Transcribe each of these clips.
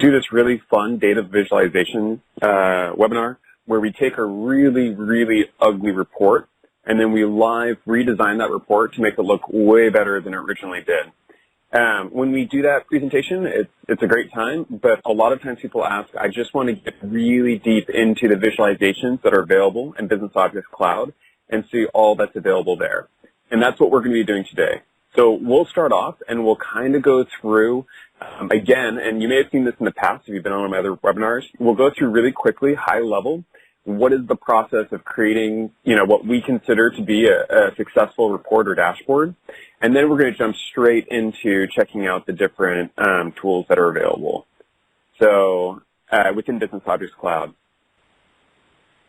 do this really fun data visualization webinar where we take a really, really ugly report and then we live redesign that report to make it look way better than it originally did. When we do that presentation, it's a great time, but a lot of times people ask, I just want to get really deep into the visualizations that are available in Business Objects Cloud and see all that's available there. And that's what we're going to be doing today. So we'll start off and we'll kind of go through, again, and you may have seen this in the past if you've been on one of my other webinars, we'll go through really quickly, high level, what is the process of creating, what we consider to be a successful report or dashboard. And then we're going to jump straight into checking out the different tools that are available. So within Business Objects Cloud.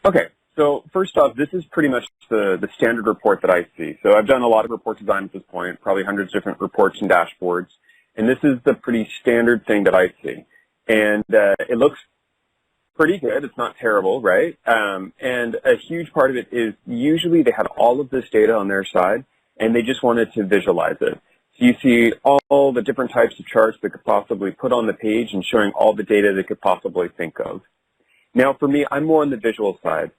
Okay, so first off, this is pretty much the standard report that I see. So I've done a lot of report design at this point, probably hundreds of different reports and dashboards. And this is the pretty standard thing that I see. And it looks pretty good. It's not terrible, right? And a huge part of it is usually they had all of this data on their side and they just wanted to visualize it. So you see all the different types of charts they could possibly put on the page and showing all the data they could possibly think of. Now for me, I'm more on the visual side.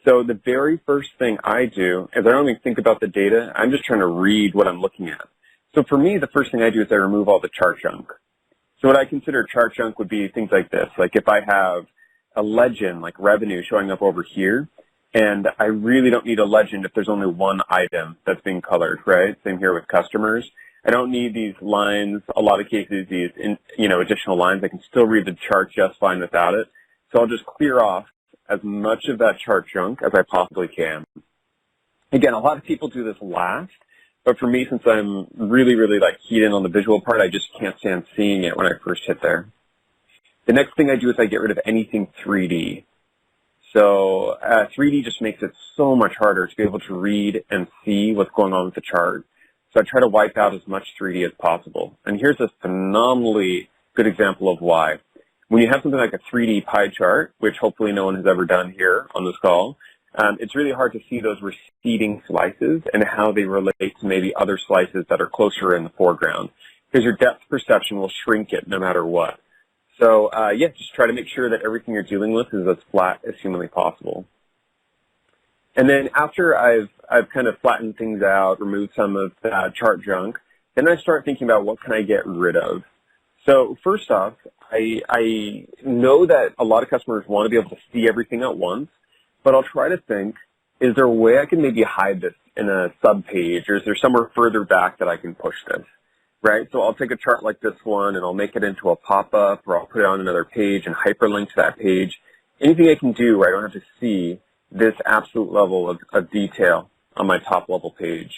So the very first thing I do is I don't even think about the data. I'm just trying to read what I'm looking at. So for me, the first thing I do is I remove all the chart junk. So what I consider chart junk would be things like this. Like if I have a legend like revenue showing up over here, and I really don't need a legend if there's only one item that's being colored, right? Same here with customers. I don't need these lines, a lot of cases, these additional lines. I can still read the chart just fine without it. So I'll just clear off as much of that chart junk as I possibly can. Again, a lot of people do this last, but for me, since I'm really, really like keyed in on the visual part, I just can't stand seeing it when I first hit there. The next thing I do is I get rid of anything 3D. So 3D just makes it so much harder to be able to read and see what's going on with the chart. So I try to wipe out as much 3D as possible. And here's a phenomenally good example of why. When you have something like a 3D pie chart, which hopefully no one has ever done here on this call, it's really hard to see those receding slices and how they relate to maybe other slices that are closer in the foreground. Because your depth perception will shrink it no matter what. So, yeah, just try to make sure that everything you're dealing with is as flat as humanly possible. And then after I've kind of flattened things out, removed some of that chart junk, then I start thinking about what can I get rid of. So first off, I know that a lot of customers want to be able to see everything at once, but I'll try to think, is there a way I can maybe hide this in a sub-page, or is there somewhere further back that I can push this? Right, so I'll take a chart like this one and I'll make it into a pop-up, or I'll put it on another page and hyperlink to that page. Anything I can do where I don't have to see this absolute level of detail on my top level page.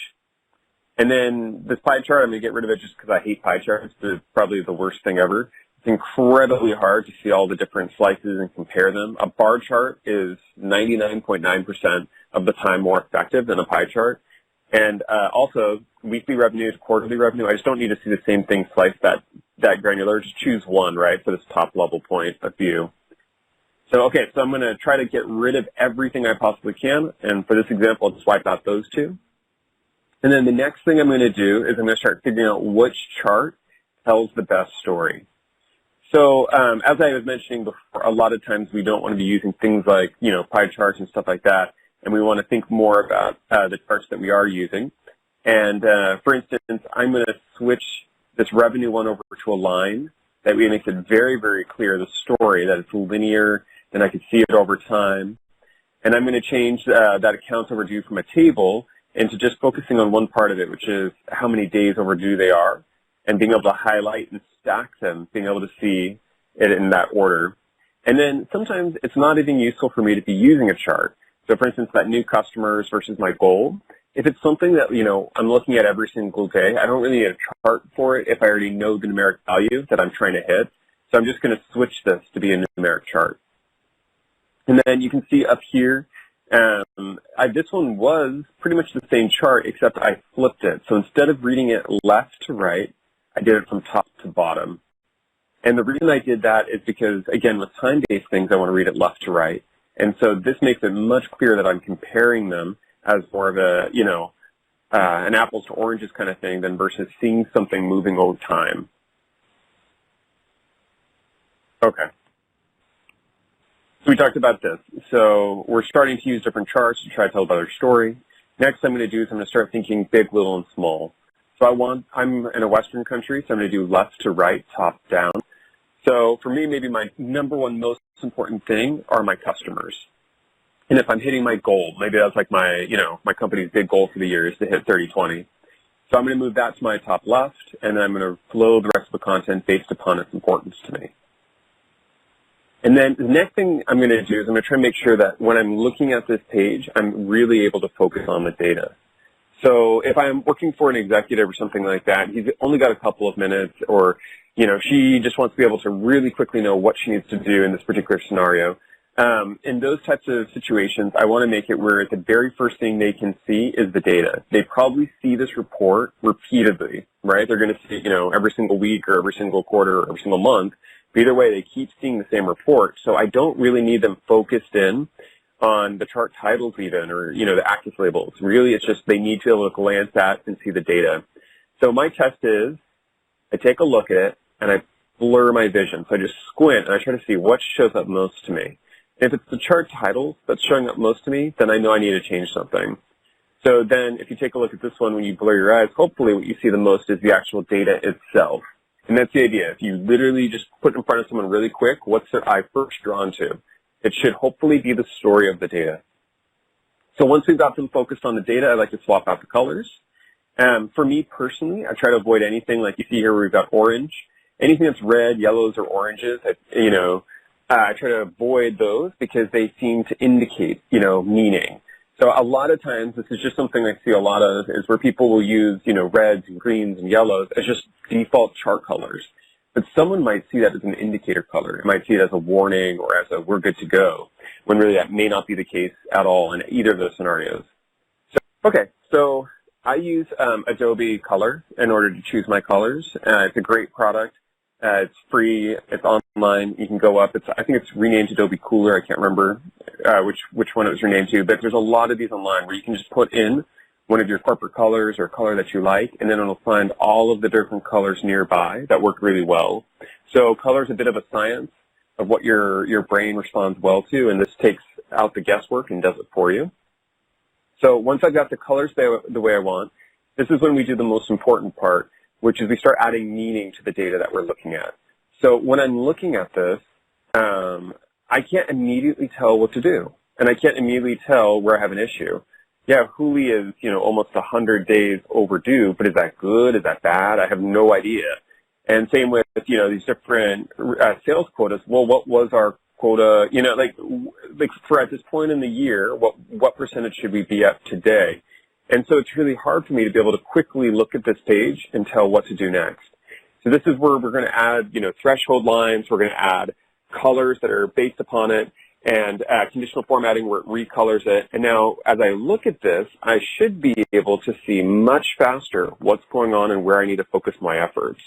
And then this pie chart, I'm going to get rid of it just because I hate pie charts. It's probably the worst thing ever. It's incredibly hard to see all the different slices and compare them. A bar chart is 99.9% of the time more effective than a pie chart. And also, weekly revenue to quarterly revenue, I just don't need to see the same thing sliced that granular. Just choose one, right, for this top level point of view. So, okay, so I'm going to try to get rid of everything I possibly can. And for this example, I'll just wipe out those two. And then the next thing I'm going to do is I'm going to start figuring out which chart tells the best story. So as I was mentioning before, a lot of times we don't want to be using things like, pie charts and stuff like that. And we want to think more about the charts that we are using. And for instance, I'm going to switch this revenue one over to a line that makes it very, very clear, the story, that it's linear, and I can see it over time. And I'm going to change that accounts overdue from a table into just focusing on one part of it, which is how many days overdue they are, and being able to highlight and stack them, being able to see it in that order. And then sometimes it's not even useful for me to be using a chart. So for instance, that new customers versus my goal, if it's something that, I'm looking at every single day, I don't really need a chart for it if I already know the numeric value that I'm trying to hit. So I'm just going to switch this to be a numeric chart. And then you can see up here, this one was pretty much the same chart, except I flipped it. So instead of reading it left to right, I did it from top to bottom. And the reason I did that is because, again, with time-based things, I want to read it left to right. And so this makes it much clearer that I'm comparing them as more of a, an apples to oranges kind of thing than versus seeing something moving over time. Okay. So we talked about this. So we're starting to use different charts to try to tell a better story. Next I'm going to do is I'm going to start thinking big, little, and small. So I'm in a Western country, so I'm going to do left to right, top down. So for me, maybe my number one most important thing are my customers. And if I'm hitting my goal, maybe that's like my company's big goal for the year is to hit 30/20. So I'm going to move that to my top left, and then I'm going to flow the rest of the content based upon its importance to me. And then the next thing I'm going to do is I'm going to try and make sure that when I'm looking at this page, I'm really able to focus on the data. So if I'm working for an executive or something like that, he's only got a couple of minutes, or she just wants to be able to really quickly know what she needs to do in this particular scenario. In those types of situations, I want to make it where the very first thing they can see is the data. They probably see this report repeatedly, right? They're going to see, every single week or every single quarter or every single month. But either way, they keep seeing the same report. So I don't really need them focused in on the chart titles even, or, the axis labels. Really, it's just they need to be able to glance at and see the data. So my test is I take a look at it and I blur my vision. So I just squint and I try to see what shows up most to me. If it's the chart titles that's showing up most to me, then I know I need to change something. So then if you take a look at this one, when you blur your eyes, hopefully what you see the most is the actual data itself. And that's the idea. If you literally just put in front of someone really quick, what's their eye first drawn to? It should hopefully be the story of the data. So once we've got them focused on the data, I like to swap out the colors. For me personally, I try to avoid anything like you see here where we've got orange. Anything that's red, yellows, or oranges, I try to avoid those because they seem to indicate, meaning. So a lot of times, this is just something I see a lot of, is where people will use, reds and greens and yellows as just default chart colors. But someone might see that as an indicator color. It might see it as a warning or as a we're good to go, when really that may not be the case at all in either of those scenarios. So I use Adobe Color in order to choose my colors. It's a great product. It's free. It's online. You can go up. I think it's renamed to Adobe Cooler. I can't remember which one it was renamed to. But there's a lot of these online where you can just put in one of your corporate colors or a color that you like, and then it'll find all of the different colors nearby that work really well. So color is a bit of a science of what your brain responds well to, and this takes out the guesswork and does it for you. So once I've got the colors the way I want, this is when we do the most important part, which is we start adding meaning to the data that we're looking at. So when I'm looking at this, I can't immediately tell what to do, and I can't immediately tell where I have an issue. Yeah, Huli is, almost 100 days overdue, but is that good? Is that bad? I have no idea. And same with, these different sales quotas. Well, what was our quota? Like for at this point in the year, what percentage should we be at today? And so it's really hard for me to be able to quickly look at this page and tell what to do next. So this is where we're going to add, threshold lines. We're going to add colors that are based upon it, and conditional formatting where it recolors it. And now, as I look at this, I should be able to see much faster what's going on and where I need to focus my efforts.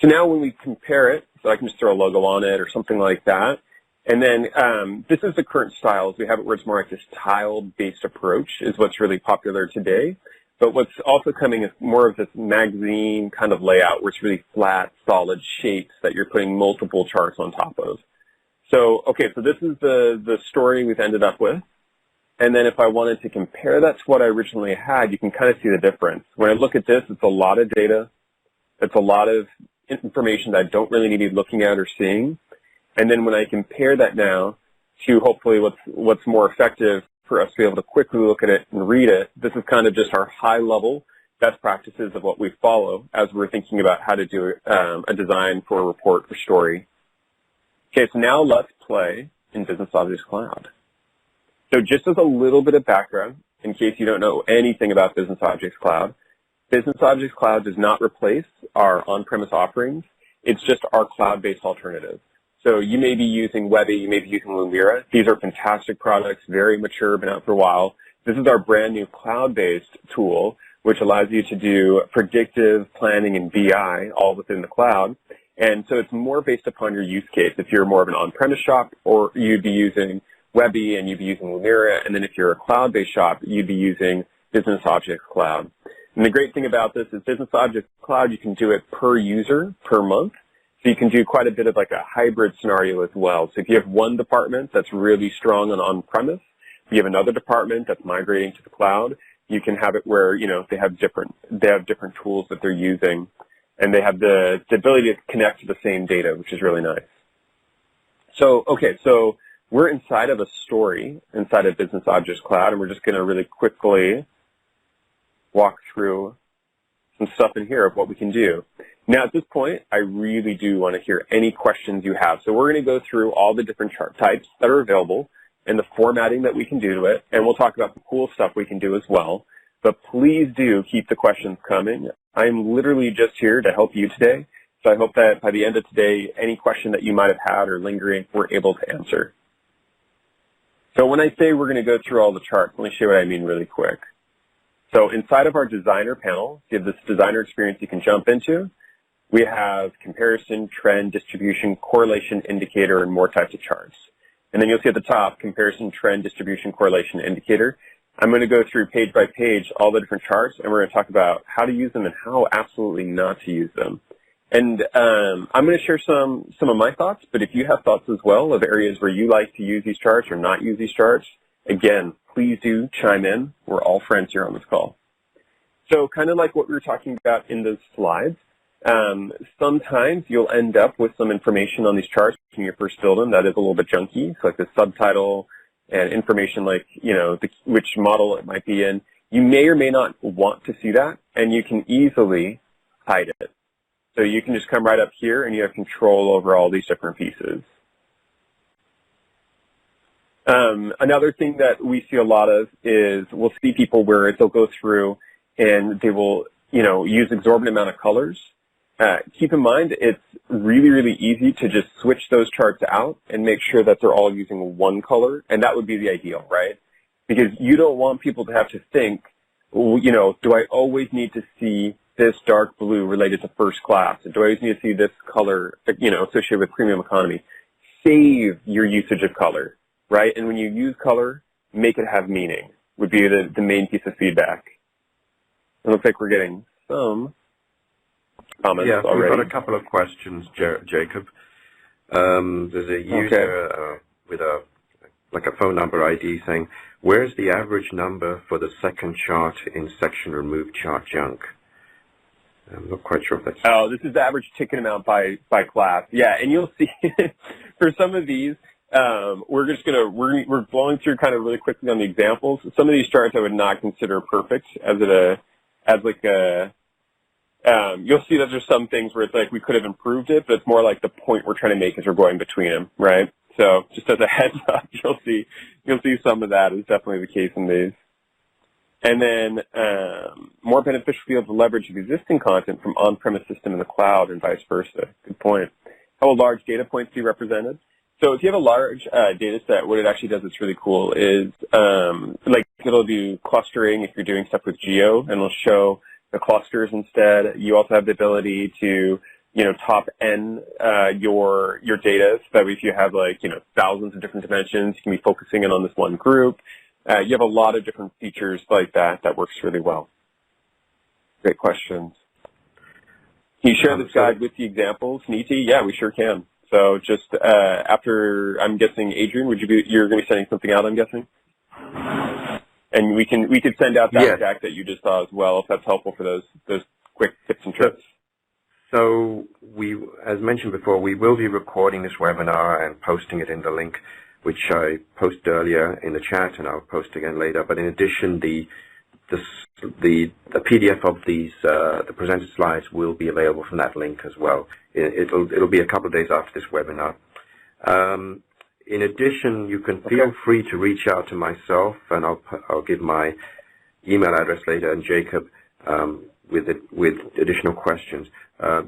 So now when we compare it, so I can just throw a logo on it or something like that. And then this is the current styles. We have it where it's more like this tile-based approach is what's really popular today. But what's also coming is more of this magazine kind of layout where it's really flat, solid shapes that you're putting multiple charts on top of. So, okay, so this is the story we've ended up with. And then if I wanted to compare that to what I originally had, you can kind of see the difference. When I look at this, it's a lot of data. It's a lot of information that I don't really need to be looking at or seeing. And then when I compare that now to hopefully what's more effective for us to be able to quickly look at it and read it, this is kind of just our high-level best practices of what we follow as we're thinking about how to do a design for a report or story. Okay, so now let's play in Business Objects Cloud. So just as a little bit of background, in case you don't know anything about Business Objects Cloud, Business Objects Cloud does not replace our on-premise offerings. It's just our cloud-based alternative. So you may be using Webby, you may be using Lumira. These are fantastic products, very mature, been out for a while. This is our brand new cloud-based tool, which allows you to do predictive planning and BI all within the cloud. And so it's more based upon your use case. If you're more of an on-premise shop, or you'd be using Webby and you'd be using Lumira, and then if you're a cloud-based shop, you'd be using Business Objects Cloud. And the great thing about this is Business Objects Cloud, you can do it per user, per month. So you can do quite a bit of like a hybrid scenario as well. So if you have one department that's really strong on-premise, you have another department that's migrating to the cloud, you can have it where, you know, they have different tools that they're using, and they have the ability to connect to the same data, which is really nice. So, okay, so we're inside of a story inside of Business Objects Cloud, and we're just going to really quickly walk through some stuff in here of what we can do. Now, at this point, I really do want to hear any questions you have. So we're going to go through all the different chart types that are available and the formatting that we can do to it, and we'll talk about the cool stuff we can do as well. But please do keep the questions coming. I'm literally just here to help you today, so I hope that by the end of today, any question that you might have had or lingering, we're able to answer. So when I say we're going to go through all the charts, let me show you what I mean really quick. So inside of our designer panel, you have this designer experience you can jump into. We have comparison, trend, distribution, correlation, indicator, and more types of charts. And then you'll see at the top, comparison, trend, distribution, correlation, indicator. I'm going to go through page by page all the different charts, and we're going to talk about how to use them and how absolutely not to use them. And I'm going to share some of my thoughts, but if you have thoughts as well of areas where you like to use these charts or not use these charts, again, please do chime in. We're all friends here on this call. So kind of like what we were talking about in those slides, sometimes you'll end up with some information on these charts when you first build them that is a little bit junky, so like the subtitle and information like, you know, which model it might be in. You may or may not want to see that, and you can easily hide it. So you can just come right up here and you have control over all these different pieces. Another thing that we see a lot of is we'll see people where they'll go through and they will, you know, use exorbitant amount of colors. Keep in mind, it's really, really easy to just switch those charts out and make sure that they're all using one color, and that would be the ideal, right? Because you don't want people to have to think, you know, do I always need to see this dark blue related to first class? Do I always need to see this color, you know, associated with premium economy? Save your usage of color, right? And when you use color, make it have meaning, would be the main piece of feedback. It looks like we're getting some comments already. We've got a couple of questions, Jacob. There's a user with like a phone number ID saying, where's the average number for the second chart in section remove chart junk? I'm not quite sure if that's... Oh, this is the average ticket amount by class. Yeah, and you'll see for some of these, we're blowing through kind of really quickly on the examples. Some of these charts I would not consider perfect you'll see that there's some things where it's like we could have improved it, but it's more like the point we're trying to make as we're going between them, right? So just as a heads up, you'll see some of that is definitely the case in these. And then more beneficial field to leverage existing content from on-premise system in the cloud and vice versa. Good point. How will large data points be represented? So if you have a large data set, what it actually does that's really cool is like it'll do clustering if you're doing stuff with Geo, and it'll show the clusters instead. You also have the ability to, you know, top N your data, so that if you have like, you know, thousands of different dimensions, you can be focusing in on this one group. You have a lot of different features like that works really well. Great questions. Can you share this guide with the examples, Niti? Yeah, we sure can. So just after, I'm guessing, Adrian, you're going to be sending something out, I'm guessing? And we could send out that deck that you just saw as well, if that's helpful for those quick tips and tricks. So as mentioned before, we will be recording this webinar and posting it in the link, which I posted earlier in the chat, and I'll post again later. But in addition, the PDF of these the presented slides will be available from that link as well. It'll be a couple of days after this webinar. In addition, you can feel free to reach out to myself, and I'll give my email address later, and Jacob with additional questions.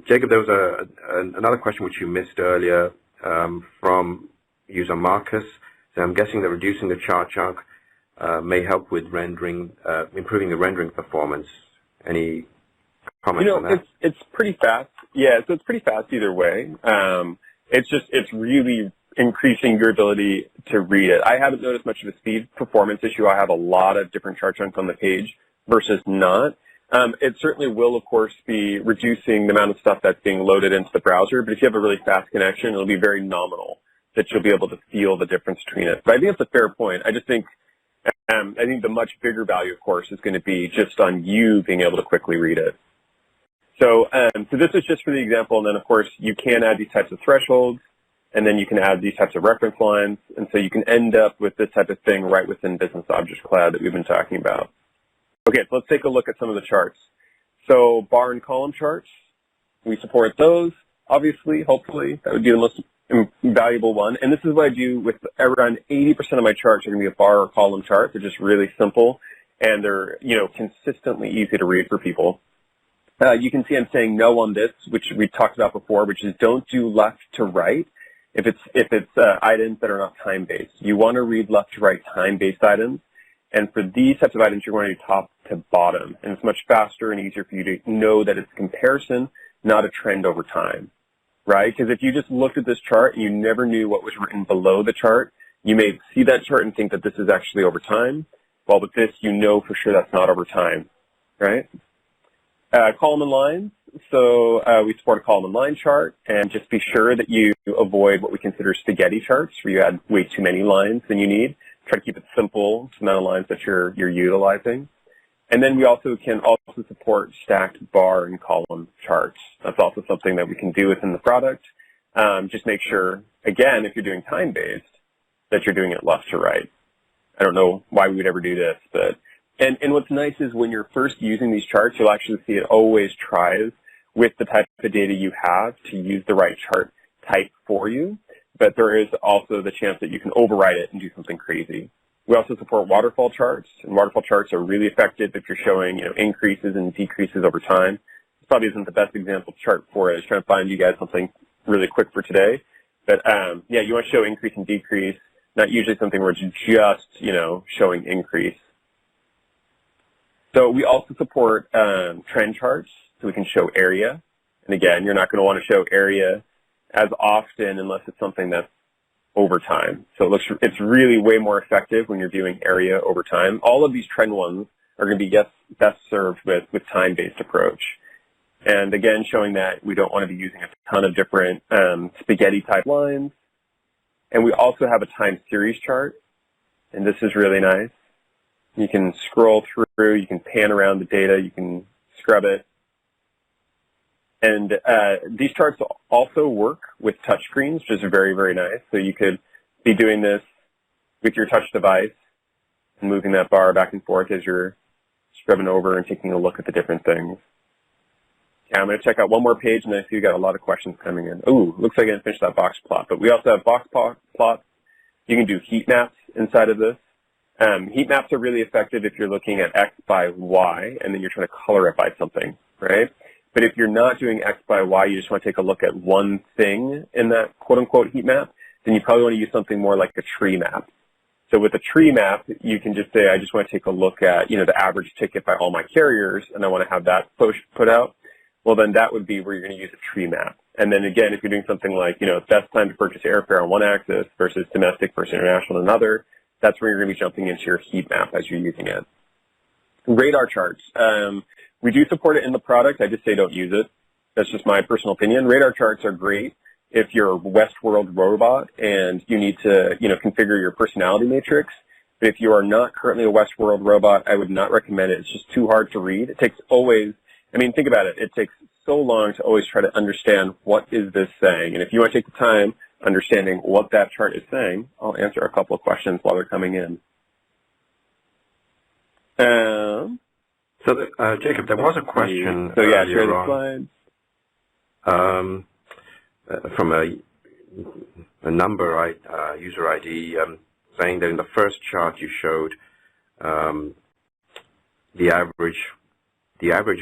Jacob, there was another question which you missed earlier from user Marcus. So I'm guessing that reducing the chart chunk may help with rendering, improving the rendering performance. Any comments on that? It's pretty fast. Yeah, so it's pretty fast either way. It's really increasing your ability to read it. I haven't noticed much of a speed performance issue. I have a lot of different chart chunks on the page versus not. It certainly will, of course, be reducing the amount of stuff that's being loaded into the browser, but if you have a really fast connection, it'll be very nominal that you'll be able to feel the difference between it. But I think it's a fair point. I just think, I think the much bigger value, of course, is going to be just on you being able to quickly read it. So, so this is just for the example, and then, of course, you can add these types of thresholds, and then you can add these types of reference lines, and so you can end up with this type of thing right within Business Object Cloud that we've been talking about. Okay, so let's take a look at some of the charts. So bar and column charts, we support those, obviously, hopefully. That would be the most valuable one. And this is what I do with around 80% of my charts are going to be a bar or column chart. They're just really simple, and they're, you know, consistently easy to read for people. You can see I'm saying no on this, which we talked about before, which is don't do left to right if it's items that are not time-based. You want to read left to right time-based items. And for these types of items, you're going to do top to bottom. And it's much faster and easier for you to know that it's a comparison, not a trend over time, right? Because if you just looked at this chart and you never knew what was written below the chart, you may see that chart and think that this is actually over time. While with this, you know for sure that's not over time, right? Column and lines. So we support a column and line chart, and just be sure that you avoid what we consider spaghetti charts, where you add way too many lines than you need. Try to keep it simple, the amount of lines that you're utilizing. And then we also can support stacked bar and column charts. That's also something that we can do within the product. Just make sure, again, if you're doing time-based, that you're doing it left to right. I don't know why we would ever do this, but and what's nice is when you're first using these charts, you'll actually see it always tries with the type of data you have to use the right chart type for you. But there is also the chance that you can override it and do something crazy. We also support waterfall charts, and waterfall charts are really effective if you're showing, you know, increases and decreases over time. This probably isn't the best example chart for it. I was trying to find you guys something really quick for today. But yeah, you want to show increase and decrease, not usually something where it's just, you know, showing increase. So we also support trend charts, so we can show area. And again, you're not going to want to show area as often unless it's something that's over time. So it's really way more effective when you're doing area over time. All of these trend ones are going to be best served with time-based approach. And again, showing that we don't want to be using a ton of different spaghetti type lines. And we also have a time series chart, and this is really nice. You can scroll through, you can pan around the data, you can scrub it. And these charts also work with touchscreens, which is very, very nice. So you could be doing this with your touch device and moving that bar back and forth as you're scrubbing over and taking a look at the different things. Yeah, I'm going to check out one more page, and I see we got a lot of questions coming in. Ooh, looks like I didn't finish that box plot. But we also have box plots. You can do heat maps inside of this. Heat maps are really effective if you're looking at X by Y, and then you're trying to color it by something, right? But if you're not doing X by Y, you just want to take a look at one thing in that quote-unquote heat map, then you probably want to use something more like a tree map. So with a tree map, you can just say, I just want to take a look at, you know, the average ticket by all my carriers, and I want to have that put out. Well, then that would be where you're going to use a tree map. And then again, if you're doing something like, you know, best time to purchase airfare on one axis versus domestic versus international on another, that's where you're going to be jumping into your heat map as you're using it. Radar charts. We do support it in the product. I just say don't use it. That's just my personal opinion. Radar charts are great if you're a Westworld robot and you need to, you know, configure your personality matrix. But if you are not currently a Westworld robot, I would not recommend it. It's just too hard to read. It takes always, I mean, think about it. It takes so long to always try to understand what is this saying. And if you want to take the time understanding what that chart is saying, I'll answer a couple of questions while they're coming in. So, Jacob, there was a question so yeah, share the slides. From a number, user ID, saying that in the first chart you showed the average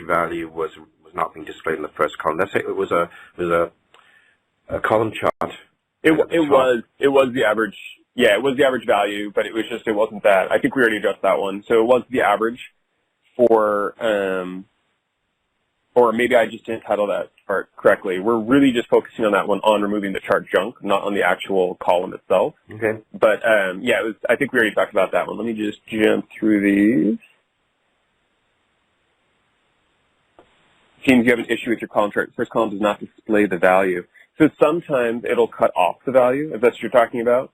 value was not being displayed in the first column. Let's say it was a column chart. It was the average. Yeah, it was the average value, but it wasn't that. I think we already addressed that one. So it was the average for, or maybe I just didn't title that chart correctly. We're really just focusing on that one on removing the chart junk, not on the actual column itself. Okay. But yeah, I think we already talked about that one. Let me just jump through these. seems you have an issue with your column chart. First column does not display the value. So sometimes it'll cut off the value, if that's what you're talking about.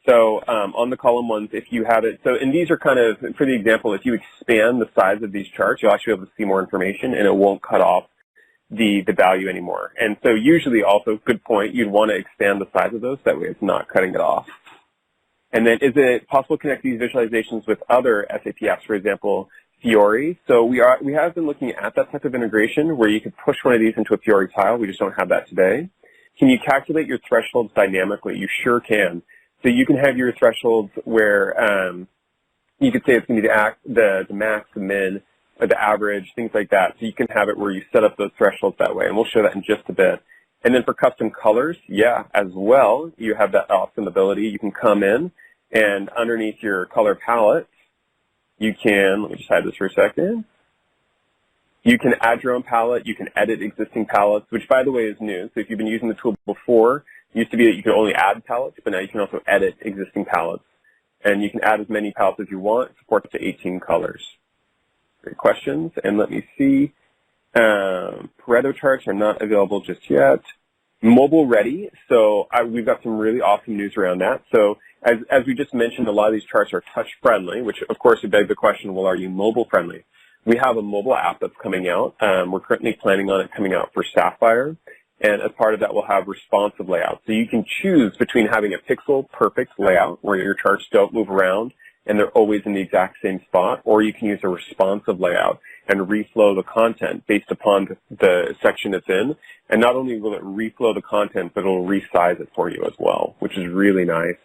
So on the column ones, if you have it, and these are kind of, for the example, if you expand the size of these charts, you'll actually be able to see more information, and it won't cut off the value anymore. And so usually also, good point, you'd want to expand the size of those, that way it's not cutting it off. And then is it possible to connect these visualizations with other SAP apps, for example, Fiori? So we have been looking at that type of integration where you could push one of these into a Fiori tile. We just don't have that today. Can you calculate your thresholds dynamically? You sure can. So you can have your thresholds where you could say it's going to be the max, the min, or the average, things like that. So you can have it where you set up those thresholds that way, and we'll show that in just a bit. And then for custom colors, yeah, as well, you have that awesome ability. You can come in, and underneath your color palette, you can, let me just hide this for a second. You can add your own palette. You can edit existing palettes, which, by the way, is new. So if you've been using the tool before, it used to be that you could only add palettes, but now you can also edit existing palettes. And you can add as many palettes as you want. It supports up to 18 colors. Great questions. And let me see. Pareto charts are not available just yet. Mobile ready. So we've got some really awesome news around that. So as we just mentioned, a lot of these charts are touch friendly, which of course would beg the question, well, are you mobile friendly? We have a mobile app that's coming out. We're currently planning on it coming out for Sapphire. And as part of that, we'll have responsive layout. So you can choose between having a pixel perfect layout where your charts don't move around and they're always in the exact same spot, or you can use a responsive layout and reflow the content based upon the section it's in. And not only will it reflow the content, but it'll resize it for you as well, which is really nice.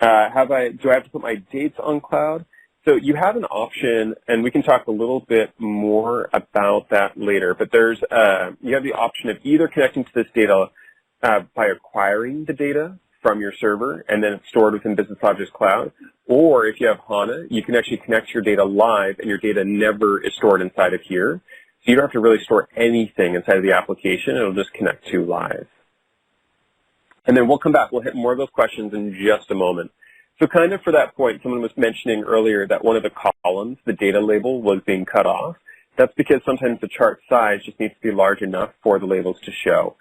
Do I have to put my dates on cloud? So you have an option, and we can talk a little bit more about that later, but there's you have the option of either connecting to this data by acquiring the data from your server, and then it's stored within Business Objects Cloud, or if you have HANA, you can actually connect your data live, and your data never is stored inside of here. So you don't have to really store anything inside of the application. It'll just connect to live. And then we'll come back. We'll hit more of those questions in just a moment. So kind of for that point, someone was mentioning earlier that one of the columns, the data label, was being cut off. That's because sometimes the chart size just needs to be large enough for the labels to show.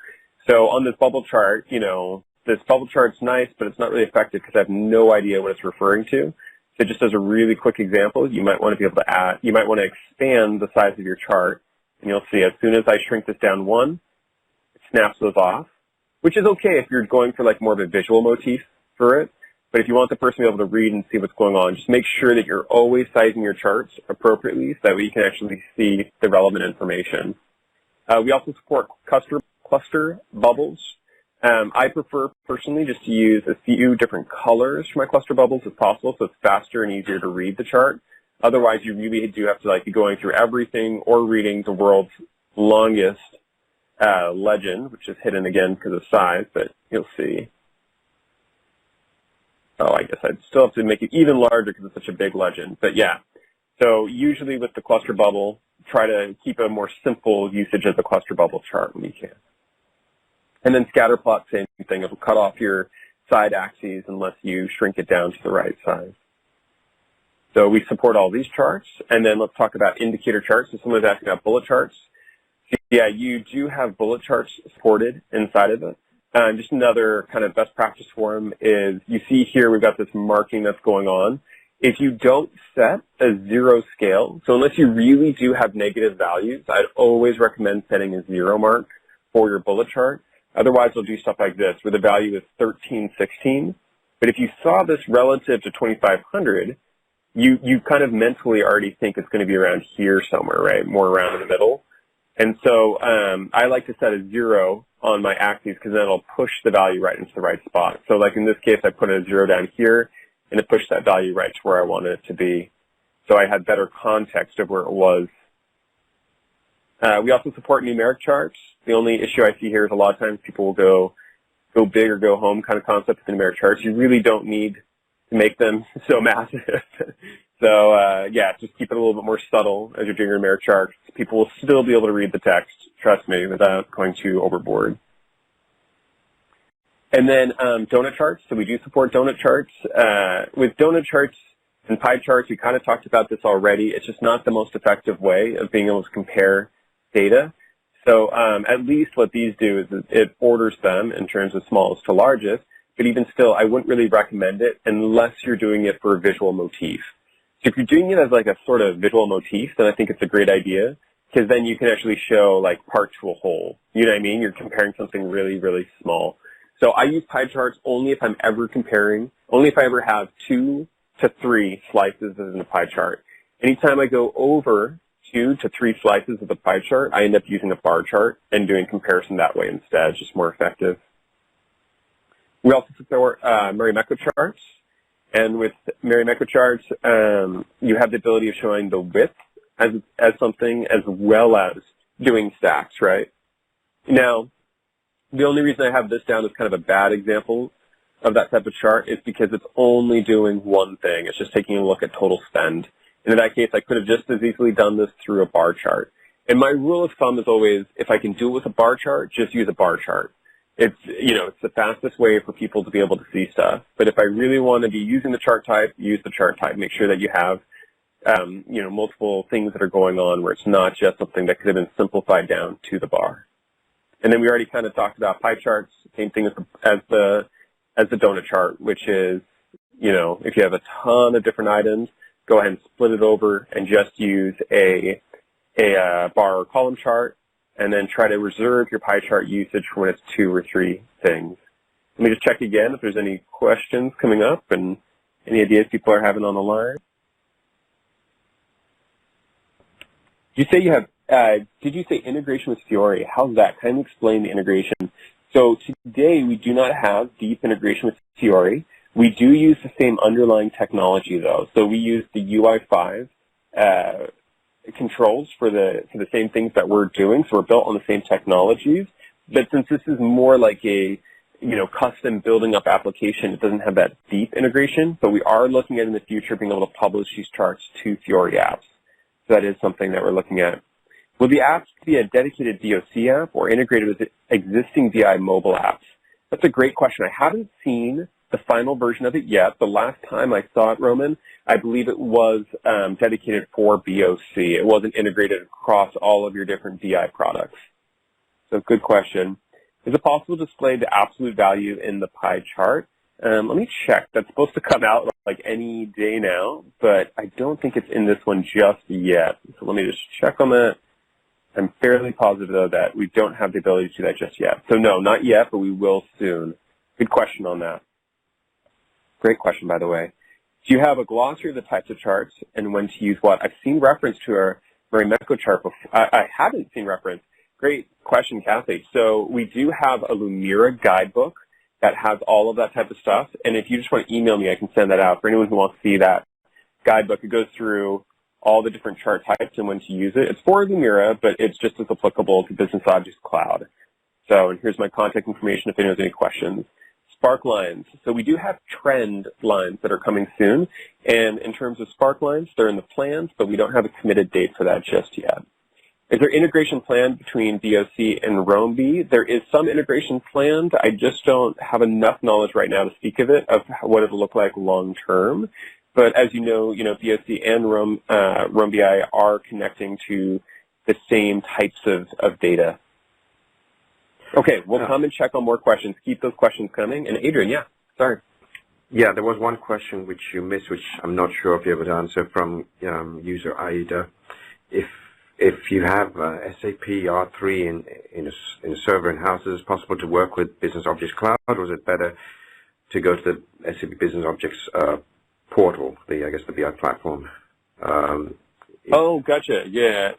So on this bubble chart, you know, this bubble chart's nice, but it's not really effective because I have no idea what it's referring to. So just as a really quick example, you might want to be able to you might want to expand the size of your chart, and you'll see as soon as I shrink this down one, it snaps those off, which is okay if you're going for like more of a visual motif for it. But if you want the person to be able to read and see what's going on, just make sure that you're always sizing your charts appropriately so that way you can actually see the relevant information. We also support cluster bubbles. I prefer personally just to use a few different colors for my cluster bubbles if possible, so it's faster and easier to read the chart. Otherwise, you really do have to like be going through everything or reading the world's longest legend, which is hidden again because of size, but you'll see. Oh, I guess I'd still have to make it even larger because it's such a big legend. But yeah, so usually with the cluster bubble, try to keep a more simple usage of the cluster bubble chart when you can. And then scatter plot, same thing. It'll cut off your side axes unless you shrink it down to the right size. So we support all these charts. And then let's talk about indicator charts. So someone's asking about bullet charts. So yeah, you do have bullet charts supported inside of it. Just another kind of best practice for them is you see here we've got this marking that's going on. If you don't set a 0 scale, so unless you really do have negative values, I'd always recommend setting a 0 mark for your bullet chart. Otherwise, they'll do stuff like this where the value is 1316. But if you saw this relative to 2500, you kind of mentally already think it's going to be around here somewhere, right? More around in the middle. And so I like to set a 0 on my axes because then it'll push the value right into the right spot. So like in this case, I put a 0 down here and it pushed that value right to where I wanted it to be. So I had better context of where it was. We also support numeric charts. The only issue I see here is a lot of times people will go big or go home kind of concept with numeric charts. You really don't need to make them so massive. So yeah, just keep it a little bit more subtle as you're doing your numeric charts. People will still be able to read the text, trust me, without going too overboard. And then donut charts. So we do support donut charts. With donut charts, And pie charts, we kind of talked about this already. It's just not the most effective way of being able to compare data. So at least what these do is it orders them in terms of smallest to largest, but even still, I wouldn't really recommend it unless you're doing it for a visual motif. So if you're doing it as like a sort of visual motif, then I think it's a great idea, because then you can actually show like part to a whole. You know what I mean? You're comparing something really, really small. So I use pie charts only if I'm ever comparing, only if I ever have 2 to 3 slices in a pie chart. Anytime I go over 2 to 3 slices of the pie chart, I end up using a bar chart and doing comparison that way instead. It's just more effective. We also support Marimekko charts. And with Marimekko charts, you have the ability of showing the width as something as well as doing stacks, right? Now, the only reason I have this down as kind of a bad example of that type of chart is because it's only doing one thing. It's just taking a look at total spend. And in that case, I could have just as easily done this through a bar chart. And my rule of thumb is always, if I can do it with a bar chart, just use a bar chart. It's, you know, it's the fastest way for people to be able to see stuff. But if I really want to be using the chart type, use the chart type. Make sure that you have, you know, multiple things that are going on where it's not just something that could have been simplified down to the bar. And then we already kind of talked about pie charts, same thing as the donut chart, which is, you know, if you have a ton of different items, go ahead and split it over and just use a bar or column chart, and then try to reserve your pie chart usage for when it's 2 or 3 things. Let me just check again if there's any questions coming up and any ideas people are having on the line. You say you have, did you say integration with Fiori? How's that? Kind of explain the integration. So today we do not have deep integration with Fiori. We do use the same underlying technology though. So we use the UI5 controls for the same things that we're doing. So we're built on the same technologies. But since this is more like a, you know, custom building up application, it doesn't have that deep integration. But we are looking at in the future being able to publish these charts to Fiori apps. So that is something that we're looking at. Will the apps be a dedicated VOC app or integrated with existing BI mobile apps? That's a great question. I haven't seen the final version of it yet. The last time I saw it, Roman, I believe it was dedicated for BOC. It wasn't integrated across all of your different BI products. So good question. Is it possible to display the absolute value in the pie chart? Let me check. That's supposed to come out like any day now, but I don't think it's in this one just yet. So let me just check on that. I'm fairly positive, though, that we don't have the ability to do that just yet. So no, not yet, but we will soon. Good question on that. Great question, by the way. Do you have a glossary of the types of charts and when to use what? I've seen reference to our Marimekko chart before. I haven't seen reference. Great question, Kathy. So we do have a Lumira guidebook that has all of that type of stuff. And if you just want to email me, I can send that out. For anyone who wants to see that guidebook, it goes through all the different chart types and when to use it. It's for Lumira, but it's just as applicable to Business Objects Cloud. So, and here's my contact information if anyone has any questions. Sparklines. So we do have trend lines that are coming soon. And in terms of Sparklines, they're in the plans, but we don't have a committed date for that just yet. Is there integration planned between VOC and RoamB? There is some integration planned. I just don't have enough knowledge right now to speak of it, of what it'll look like long term. But as you know, VOC and RoamBI are connecting to the same types of data. Okay, we'll come and check on more questions. Keep those questions coming. And Adrian, yeah, sorry. Yeah, there was one question which you missed, which I'm not sure if you able to answer from user Aida. If you have SAP R3 in a server in-house, is it possible to work with Business Objects Cloud, or is it better to go to the SAP Business Objects portal, I guess the BI platform? Oh, gotcha. Yeah.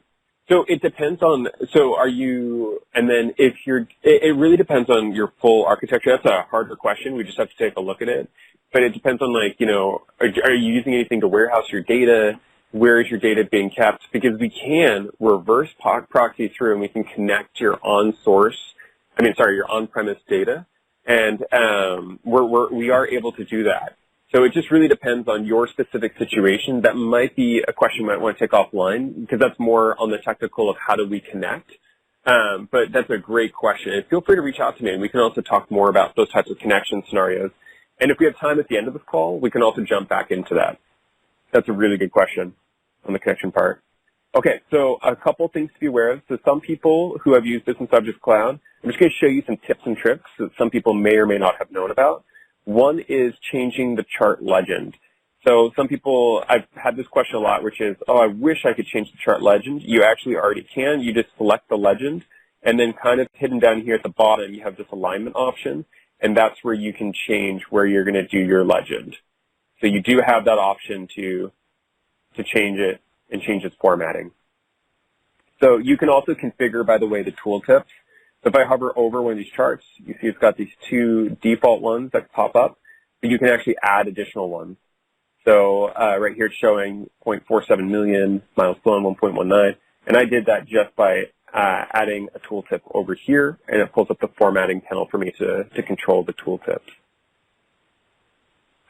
So it depends on, so are you, and then if you're, it really depends on your full architecture. That's a harder question. We just have to take a look at it. But it depends on are you using anything to warehouse your data? Where is your data being kept? Because we can reverse proxy through and we can connect your your on-premise data. And we are able to do that. So it just really depends on your specific situation. That might be a question you might want to take offline because that's more on the technical of how do we connect. But that's a great question. And feel free to reach out to me and we can also talk more about those types of connection scenarios. And if we have time at the end of this call, we can also jump back into that. That's a really good question on the connection part. Okay, so a couple things to be aware of. So some people who have used Business Objects Cloud, I'm just going to show you some tips and tricks that some people may or may not have known about. One is changing the chart legend. So some people, I've had this question a lot, which is, oh, I wish I could change the chart legend. You actually already can. You just select the legend, and then kind of hidden down here at the bottom, you have this alignment option, and that's where you can change where you're going to do your legend. So you do have that option to change it and change its formatting. So you can also configure, by the way, the tooltips. So if I hover over one of these charts, you see it's got these two default ones that pop up, but you can actually add additional ones. So right here it's showing 0.47 million, miles flown 1.19, and I did that just by adding a tooltip over here, and it pulls up the formatting panel for me to control the tooltips.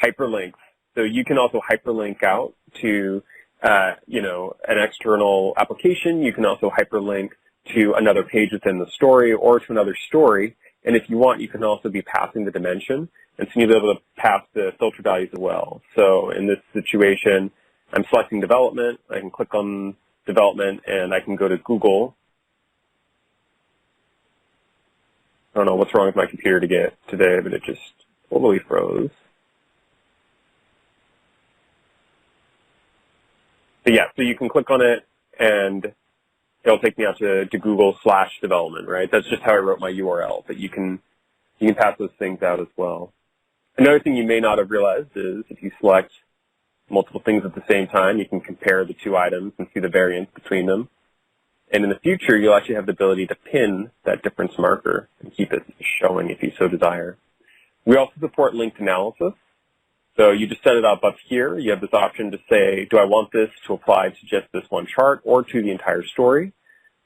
Hyperlinks. So you can also hyperlink out to an external application. You can also hyperlink to another page within the story or to another story. And if you want, you can also be passing the dimension. And so you'll be able to pass the filter values as well. So in this situation, I'm selecting development. I can click on development, and I can go to Google. I don't know what's wrong with my computer today, but it just totally froze. But yeah, so you can click on it, and it'll take me out to Google/development, right? That's just how I wrote my URL, but you can pass those things out as well. Another thing you may not have realized is if you select multiple things at the same time, you can compare the two items and see the variance between them. And in the future, you'll actually have the ability to pin that difference marker and keep it showing if you so desire. We also support linked analysis. So you just set it up here. You have this option to say, do I want this to apply to just this one chart or to the entire story?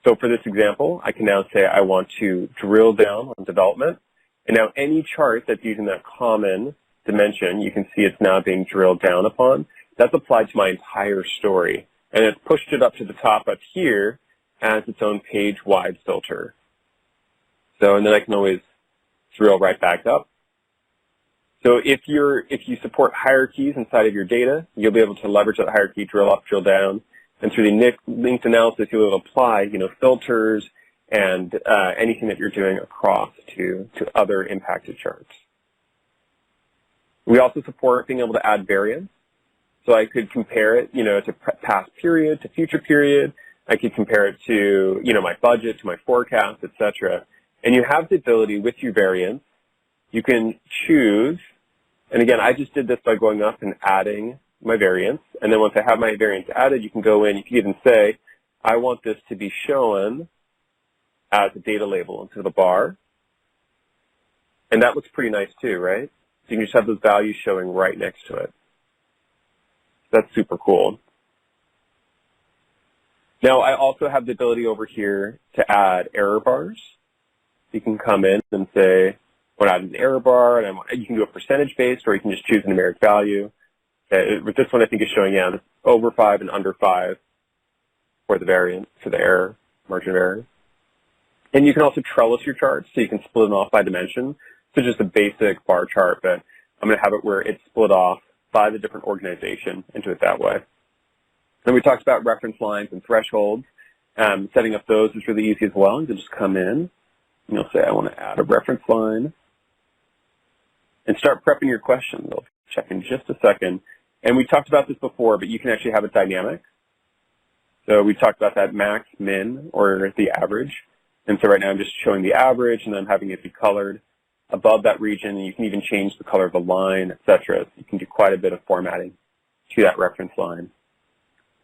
So for this example, I can now say I want to drill down on development. And now any chart that's using that common dimension, you can see it's now being drilled down upon. That's applied to my entire story. And it's pushed it up to the top up here as its own page-wide filter. So, and then I can always drill right back up. So if you support hierarchies inside of your data, you'll be able to leverage that hierarchy, drill up, drill down, and through the linked analysis, you'll be able to apply, filters and anything that you're doing across to other impacted charts. We also support being able to add variance. So I could compare it, to past period, to future period. I could compare it to, my budget, to my forecast, etc. And you have the ability with your variance. You can choose, and again, I just did this by going up and adding my variance. And then once I have my variance added, you can go in, you can even say, I want this to be shown as a data label instead of a bar. And that looks pretty nice too, right? So you can just have those values showing right next to it. That's super cool. Now, I also have the ability over here to add error bars. You can come in and say, I want to add an error bar, and you can do a percentage-based, or you can just choose a numeric value. With this one, I think it's showing, it's over 5 and under 5 for the variance, for the error, margin of error. And you can also trellis your charts, so you can split them off by dimension. So just a basic bar chart, but I'm going to have it where it's split off by the different organization and do it that way. Then we talked about reference lines and thresholds. Setting up those is really easy as well. You just come in, and you'll say, I want to add a reference line, and start prepping your question. We'll check in just a second. And we talked about this before, but you can actually have it dynamic. So we talked about that max, min, or the average. And so right now I'm just showing the average, and I'm having it be colored above that region. And you can even change the color of the line, etc. So you can do quite a bit of formatting to that reference line.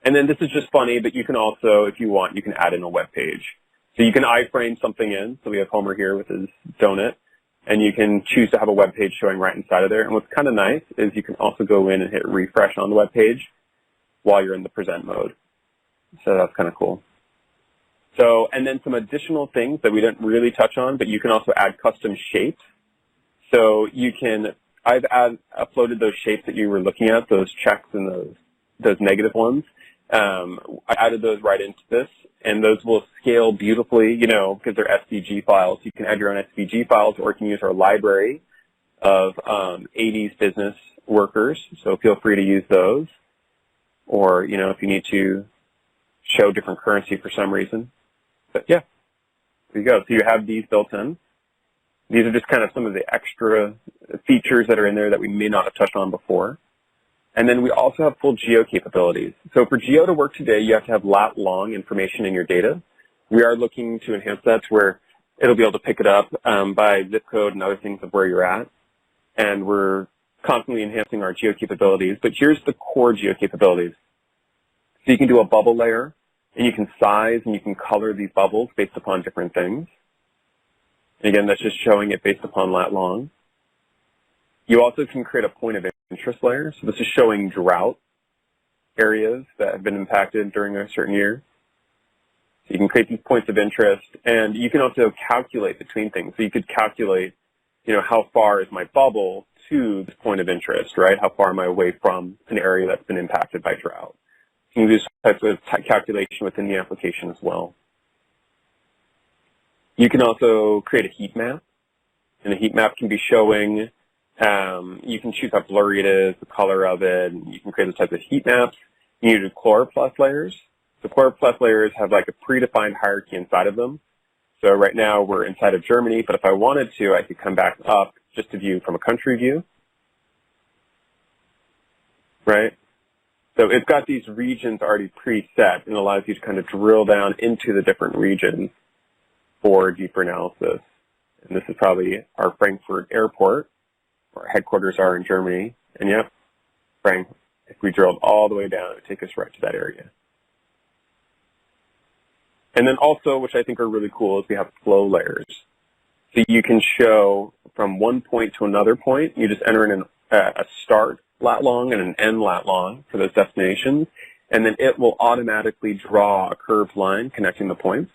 And then this is just funny, but you can also, if you want, you can add in a web page. So you can iframe something in. So we have Homer here with his donut. And you can choose to have a web page showing right inside of there. And what's kind of nice is you can also go in and hit refresh on the web page while you're in the present mode. So that's kind of cool. So, and then some additional things that we didn't really touch on, but you can also add custom shapes. So you can, I've uploaded those shapes that you were looking at, those checks and those negative ones. I added those right into this, and those will scale beautifully, because they're SVG files. You can add your own SVG files, or you can use our library of 80s business workers, so feel free to use those. or, you know, if you need to show different currency for some reason. But yeah, there you go. So you have these built in. These are just kind of some of the extra features that are in there that we may not have touched on before. And then we also have full geo capabilities. So for geo to work today, you have to have lat long information in your data. We are looking to enhance that to where it'll be able to pick it up by zip code and other things of where you're at. And we're constantly enhancing our geo capabilities. But here's the core geo capabilities. So you can do a bubble layer, and you can size and you can color these bubbles based upon different things. And again, that's just showing it based upon lat long. You also can create a point of interest layer. So this is showing drought areas that have been impacted during a certain year. So you can create these points of interest, and you can also calculate between things. So you could calculate, you know, how far is my bubble to this point of interest, right? How far am I away from an area that's been impacted by drought? You can do some type of calculation within the application as well. You can also create a heat map, and a heat map can be showing, you can choose how blurry it is, the color of it, and you can create those types of heat maps. You can do chloroplast layers. The chloroplast layers have like a predefined hierarchy inside of them. So right now we're inside of Germany, but if I wanted to, I could come back up just to view from a country view, right? So it's got these regions already preset and allows you to kind of drill down into the different regions for deeper analysis. And this is probably our Frankfurt airport, where our headquarters are in Germany. And yep, Frank, if we drilled all the way down, it would take us right to that area. And then also, which I think are really cool, is we have flow layers. So you can show from one point to another point. You just enter in a start lat long and an end lat long for those destinations, and then it will automatically draw a curved line connecting the points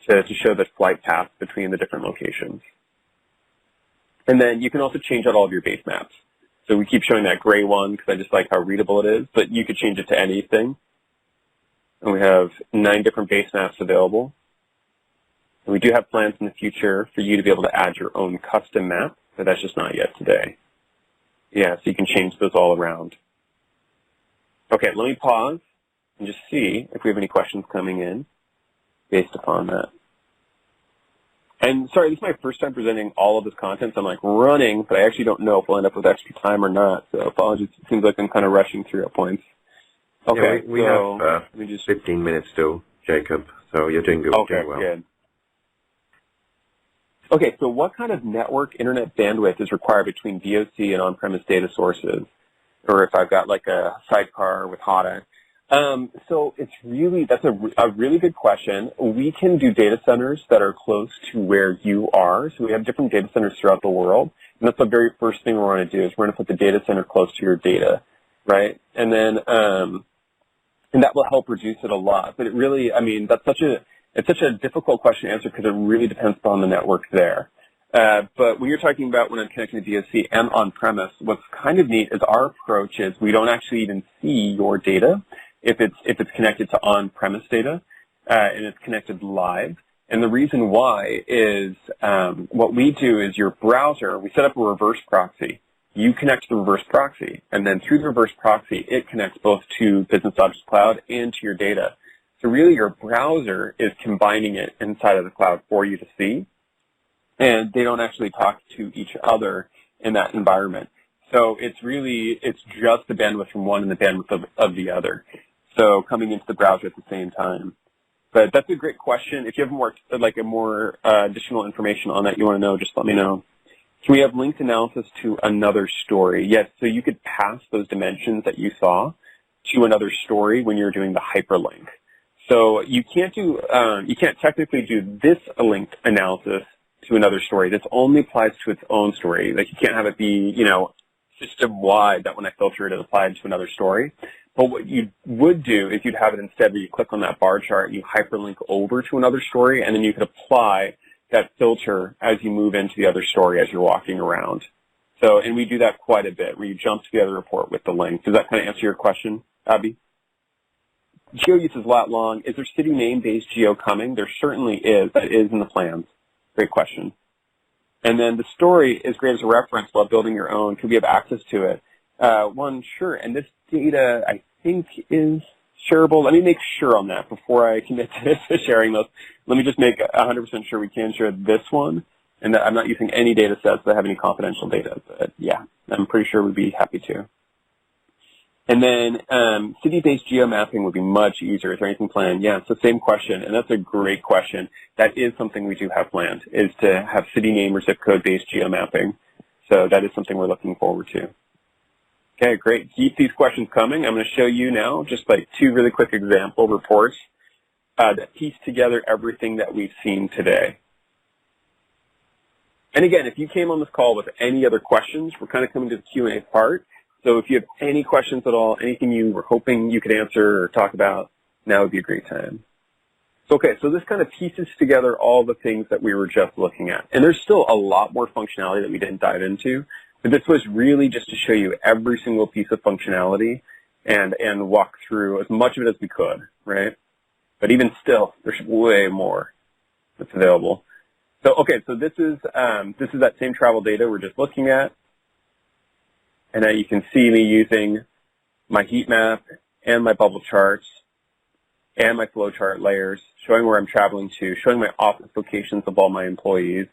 to show the flight path between the different locations. And then you can also change out all of your base maps. So we keep showing that gray one because I just like how readable it is, but you could change it to anything. And we have 9 different base maps available. And we do have plans in the future for you to be able to add your own custom map, but that's just not yet today. Yeah, so you can change those all around. Okay, let me pause and just see if we have any questions coming in based upon that. And sorry, this is my first time presenting all of this content, so I'm like running, but I actually don't know if we'll end up with extra time or not. So apologies, it seems like I'm kind of rushing through at points. Okay, yeah, we have 15 minutes still, Jacob, so you're doing good. Okay, doing well. Good. Okay, so what kind of network internet bandwidth is required between VOC and on-premise data sources? Or if I've got like a sidecar with HADA. So it's really, that's a really good question. We can do data centers that are close to where you are. So we have different data centers throughout the world. And that's the very first thing we're going to do is we're going to put the data center close to your data, right? And then, and that will help reduce it a lot. But it really, I mean, it's such a difficult question to answer because it really depends upon the network there. But when you're talking about when I'm connecting to DSC and on-premise, what's kind of neat is our approach is we don't actually even see your data if it's connected to on-premise data and it's connected live. And the reason why is what we do is your browser, we set up a reverse proxy. You connect to the reverse proxy, and then through the reverse proxy, it connects both to Business Objects Cloud and to your data. So really your browser is combining it inside of the cloud for you to see, and they don't actually talk to each other in that environment. So it's just the bandwidth from one and the bandwidth of the other. So coming into the browser at the same time. But that's a great question. If you have more additional information on that you want to know, just let me know. Can we have linked analysis to another story? Yes, so you could pass those dimensions that you saw to another story when you're doing the hyperlink. So you can't technically do this linked analysis to another story. This only applies to its own story. Like you can't have it be, system-wide that when I filter it, it applied to another story. But what you would do is you'd have it instead where you click on that bar chart and you hyperlink over to another story, and then you could apply that filter as you move into the other story as you're walking around. So, and we do that quite a bit where you jump to the other report with the link. Does that kind of answer your question, Abby? Geo uses lat long. Is there city name-based geo coming? There certainly is. That is in the plans. Great question. And then the story is great as a reference while building your own. Could we have access to it? One, sure. And this data, I think is shareable. Let me make sure on that before I commit to sharing those. Let me just make 100% sure we can share this one, and that I'm not using any data sets that have any confidential data. But yeah, I'm pretty sure we'd be happy to. And then city-based geomapping would be much easier. Is there anything planned? Yeah, it's the same question, and that's a great question. That is something we do have planned, is to have city name or zip code-based geomapping. So that is something we're looking forward to. Okay, great. Keep these questions coming. I'm going to show you now just like 2 really quick example reports that piece together everything that we've seen today. And again, if you came on this call with any other questions, we're kind of coming to the Q&A part. So if you have any questions at all, anything you were hoping you could answer or talk about, now would be a great time. So, okay, so this kind of pieces together all the things that we were just looking at. And there's still a lot more functionality that we didn't dive into. But this was really just to show you every single piece of functionality and walk through as much of it as we could, right? But even still, there's way more that's available. So, okay, so this is that same travel data we're just looking at. And now you can see me using my heat map and my bubble charts and my flowchart layers, showing where I'm traveling to, showing my office locations of all my employees.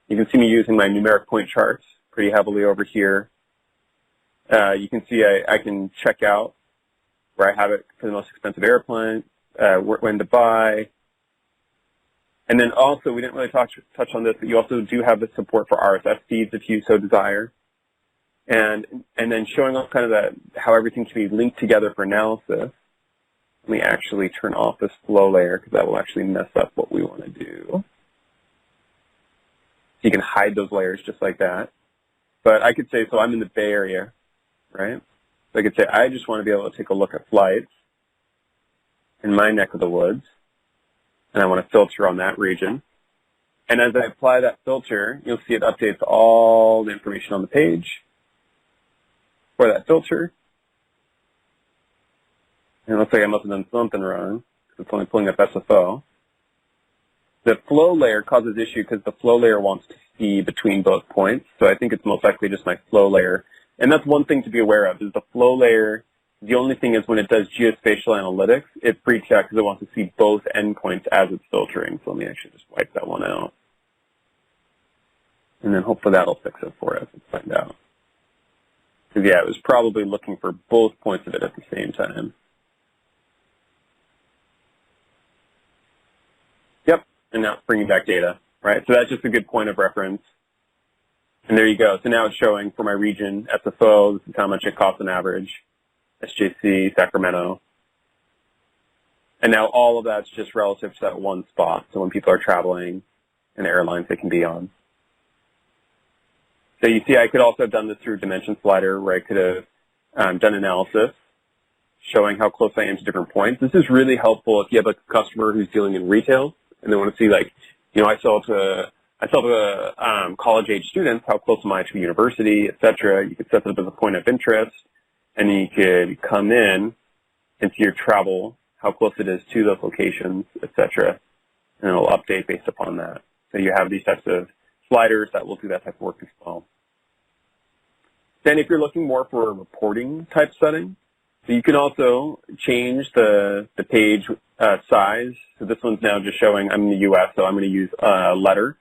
You can see me using my numeric point charts pretty heavily over here. You can see I can check out where I have it for the most expensive airplane, when to buy. And then also, we didn't really touch on this, but you also do have the support for Rss Feeds if you so desire. And then showing off kind of how everything can be linked together for analysis. Let me actually turn off this flow layer because that will actually mess up what we want to do. So you can hide those layers just like that. But I could say, so I'm in the Bay Area, right? So I could say, I just want to be able to take a look at flights in my neck of the woods, and I want to filter on that region. And as I apply that filter, you'll see it updates all the information on the page for that filter. And it looks like I must have done something wrong, because it's only pulling up SFO. The flow layer causes issue because the flow layer wants to see between both points. So I think it's most likely just my flow layer. And that's one thing to be aware of, is the flow layer, the only thing is when it does geospatial analytics, it freaks out because it wants to see both endpoints as it's filtering. So let me actually just wipe that one out. And then hopefully that'll fix it for us. Let's find out. Because yeah, it was probably looking for both points of it at the same time. Yep, and now it's bringing back data, right? So that's just a good point of reference. And there you go. So now it's showing for my region, SFO, this is how much it costs on average, SJC, Sacramento. And now all of that's just relative to that one spot. So when people are traveling and the airlines they can be on. So you see I could also have done this through dimension slider where I could have done analysis showing how close I am to different points. This is really helpful if you have a customer who's dealing in retail and they want to see, like, you know, I sell to college-age students, how close am I to a university, et cetera. You could set that up as a point of interest, and you could come in into your travel, how close it is to those locations, et cetera, and it'll update based upon that. So you have these types of sliders that will do that type of work as well. Then if you're looking more for a reporting type setting, so you can also change the page size. So this one's now just showing I'm in the U.S., so I'm going to use a letter.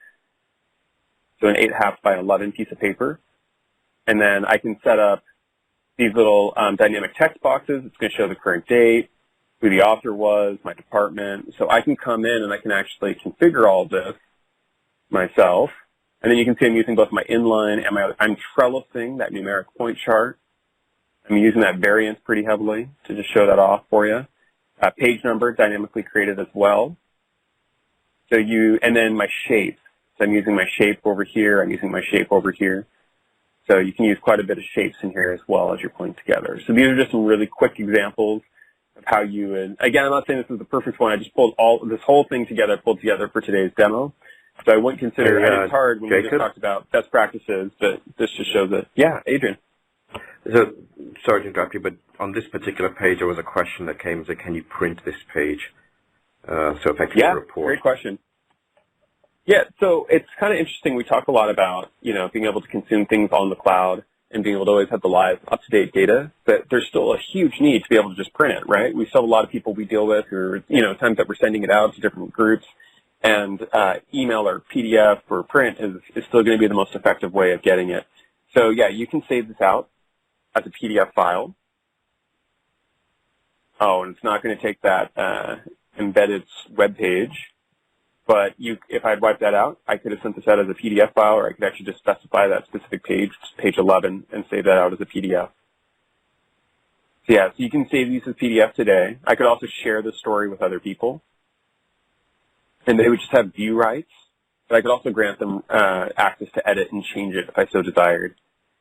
So an 8.5 by 11 piece of paper. And then I can set up these little dynamic text boxes. It's going to show the current date, who the author was, my department. So I can come in and I can actually configure all of this myself. And then you can see I'm using both my inline and I'm trellising that numeric point chart. I'm using that variance pretty heavily to just show that off for you. Page number dynamically created as well. So and then my shapes. So I'm using my shape over here. I'm using my shape over here. So you can use quite a bit of shapes in here as well as you're pulling together. So these are just some really quick examples of how you would, again, I'm not saying this is the perfect one. I just pulled this whole thing together, pulled together for today's demo. So I wouldn't consider it, it's hard when we just talked about best practices, but this just shows it. Yeah, Adrian. So, sorry to interrupt you, but on this particular page, there was a question that came, so can you print this page? So effectively a report. Yeah, great question. Yeah, so it's kind of interesting. We talk a lot about, you know, being able to consume things on the cloud. and being able to always have the live, up-to-date data, but there's still a huge need to be able to just print it, right? We still have a lot of people we deal with who are, times that we're sending it out to different groups, and email or PDF or print is still going to be the most effective way of getting it. So, yeah, you can save this out as a PDF file. Oh, and it's not going to take that embedded web page. But if I'd wiped that out, I could have sent this out as a PDF file, or I could actually just specify that specific page, page 11, and save that out as a PDF. So, yeah, so you can save these as PDF today. I could also share the story with other people, and they would just have view rights. But I could also grant them access to edit and change it if I so desired.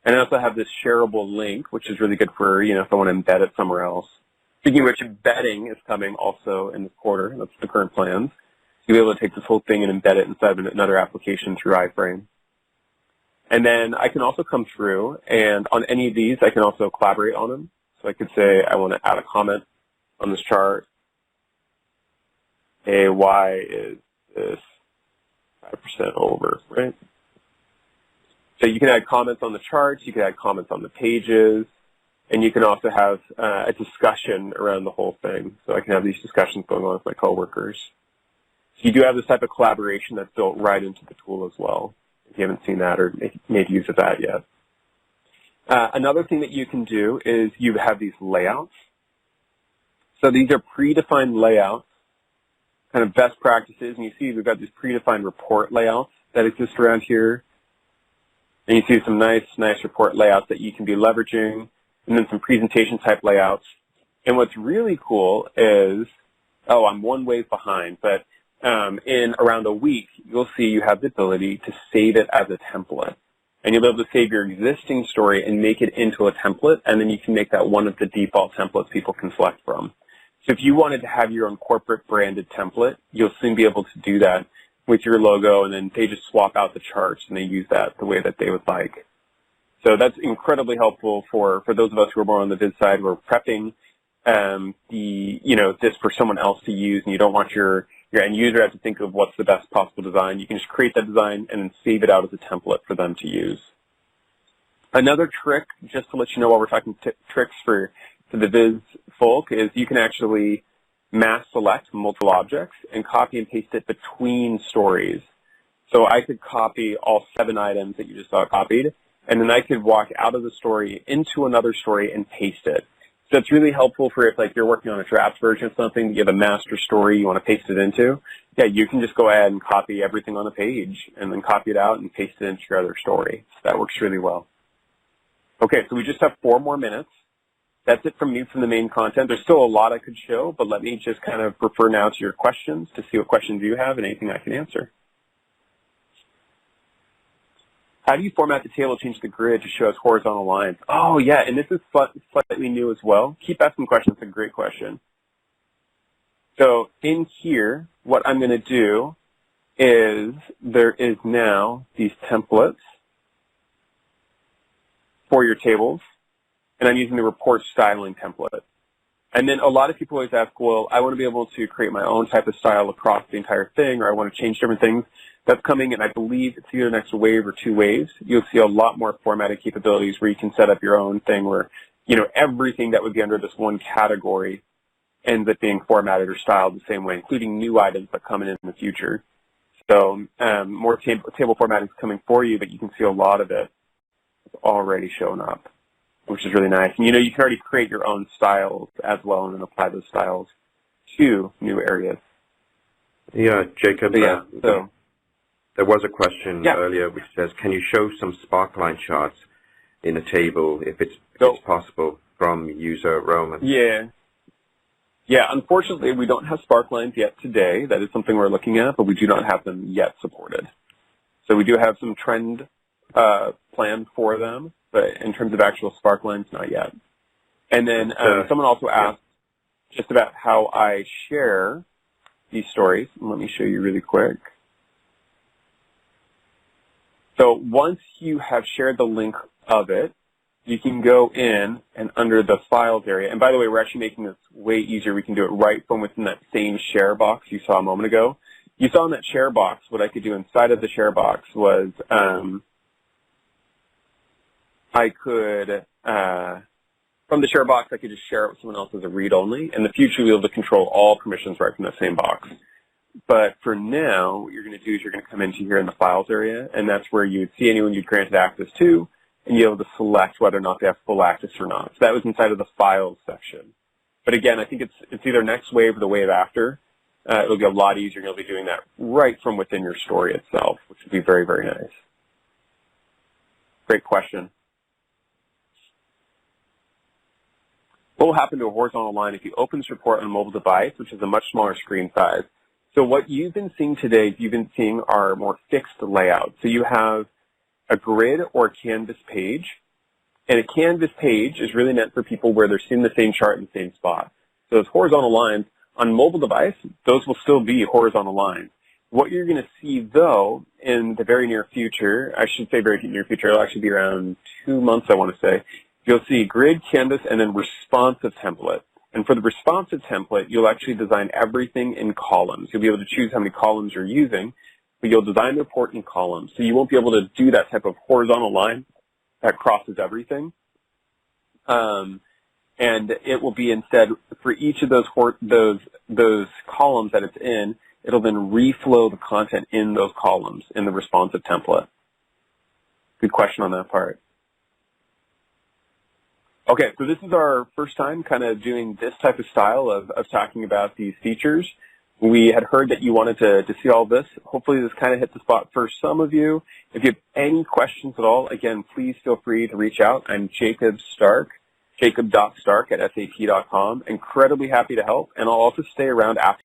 And I also have this shareable link, which is really good for, if I want to embed it somewhere else. Speaking of which, embedding is coming also in this quarter. That's the current plans. You'll be able to take this whole thing and embed it inside of another application through iframe. And then I can also come through, and on any of these, I can also collaborate on them. So I could say I want to add a comment on this chart. Hey, why is this 5% over, right? So you can add comments on the charts, you can add comments on the pages, and you can also have a discussion around the whole thing. So I can have these discussions going on with my coworkers. So you do have this type of collaboration that's built right into the tool as well, if you haven't seen that or made use of that yet. Another thing that you can do is you have these layouts. So these are predefined layouts, kind of best practices, and you see we've got these predefined report layouts that exist around here. And you see some nice report layouts that you can be leveraging, and then some presentation type layouts. And what's really cool is, I'm one wave behind, but in around a week, you'll see you have the ability to save it as a template. And you'll be able to save your existing story and make it into a template, and then you can make that one of the default templates people can select from. So if you wanted to have your own corporate branded template, you'll soon be able to do that with your logo, and then they just swap out the charts and they use that the way that they would like. So that's incredibly helpful for those of us who are more on the viz side. We're prepping this for someone else to use, and you don't want your end user to have to think of what's the best possible design. You can just create that design and then save it out as a template for them to use. Another trick, just to let you know while we're talking tricks for the viz folk, is you can actually mass select multiple objects and copy and paste it between stories. So I could copy all 7 items that you just saw copied, and then I could walk out of the story into another story and paste it. So it's really helpful for if you're working on a draft version of something, you have a master story you want to paste it into. Yeah, you can just go ahead and copy everything on the page and then copy it out and paste it into your other story. So that works really well. Okay, so we just have 4 more minutes. That's it from me from the main content. There's still a lot I could show, but let me just kind of refer now to your questions to see what questions you have and anything I can answer. How do you format the table, change the grid to show us horizontal lines? Oh, yeah, and this is slightly new as well. Keep asking questions. It's a great question. So in here, what I'm going to do is there is now these templates for your tables, and I'm using the report styling template. And then a lot of people always ask, well, I want to be able to create my own type of style across the entire thing, or I want to change different things. That's coming, and I believe it's either the next wave or 2 waves. You'll see a lot more formatting capabilities where you can set up your own thing where, everything that would be under this one category ends up being formatted or styled the same way, including new items that come in the future. So more table formatting is coming for you, but you can see a lot of it already showing up, which is really nice. And, you can already create your own styles as well and then apply those styles to new areas. Yeah, Jacob. Yeah, there was a question earlier which says, can you show some Sparkline charts in a table if it's possible from user Roman? Yeah, unfortunately, we don't have Sparklines yet today. That is something we're looking at, but we do not have them yet supported. So we do have some trend planned for them, but in terms of actual Sparklines, not yet. And then someone also asked just about how I share these stories. Let me show you really quick. So once you have shared the link of it, you can go in and under the files area. And by the way, we're actually making this way easier. We can do it right from within that same share box you saw a moment ago. You saw in that share box, what I could do inside of the share box was I could, from the share box, I could just share it with someone else as a read-only. In the future, we'll be able to control all permissions right from the same box. But for now, what you're going to do is you're going to come into here in the Files area, and that's where you would see anyone you'd granted access to, and you're able to select whether or not they have full access or not. So that was inside of the Files section. But again, I think it's either next wave or the wave after. It'll be a lot easier, and you'll be doing that right from within your story itself, which would be very, very nice. Great question. What will happen to a horizontal line if you open this report on a mobile device, which is a much smaller screen size? So what you've been seeing today, you've been seeing are more fixed layouts. So you have a grid or a canvas page, and a canvas page is really meant for people where they're seeing the same chart in the same spot. So those horizontal lines on mobile device, those will still be horizontal lines. What you're going to see, though, in the very near future, I should say very near future, it'll actually be around 2 months, I want to say, you'll see grid, canvas, and then responsive template. And for the responsive template, you'll actually design everything in columns. You'll be able to choose how many columns you're using, but you'll design the report in columns. So you won't be able to do that type of horizontal line that crosses everything. And it will be instead, for each of those columns that it's in, it'll then reflow the content in those columns in the responsive template. Good question on that part. Okay, so this is our first time kind of doing this type of style of talking about these features. We had heard that you wanted to see all this. Hopefully this kind of hit the spot for some of you. If you have any questions at all, again, please feel free to reach out. I'm Jacob Stark, jacob.stark@sap.com. Incredibly happy to help, and I'll also stay around after.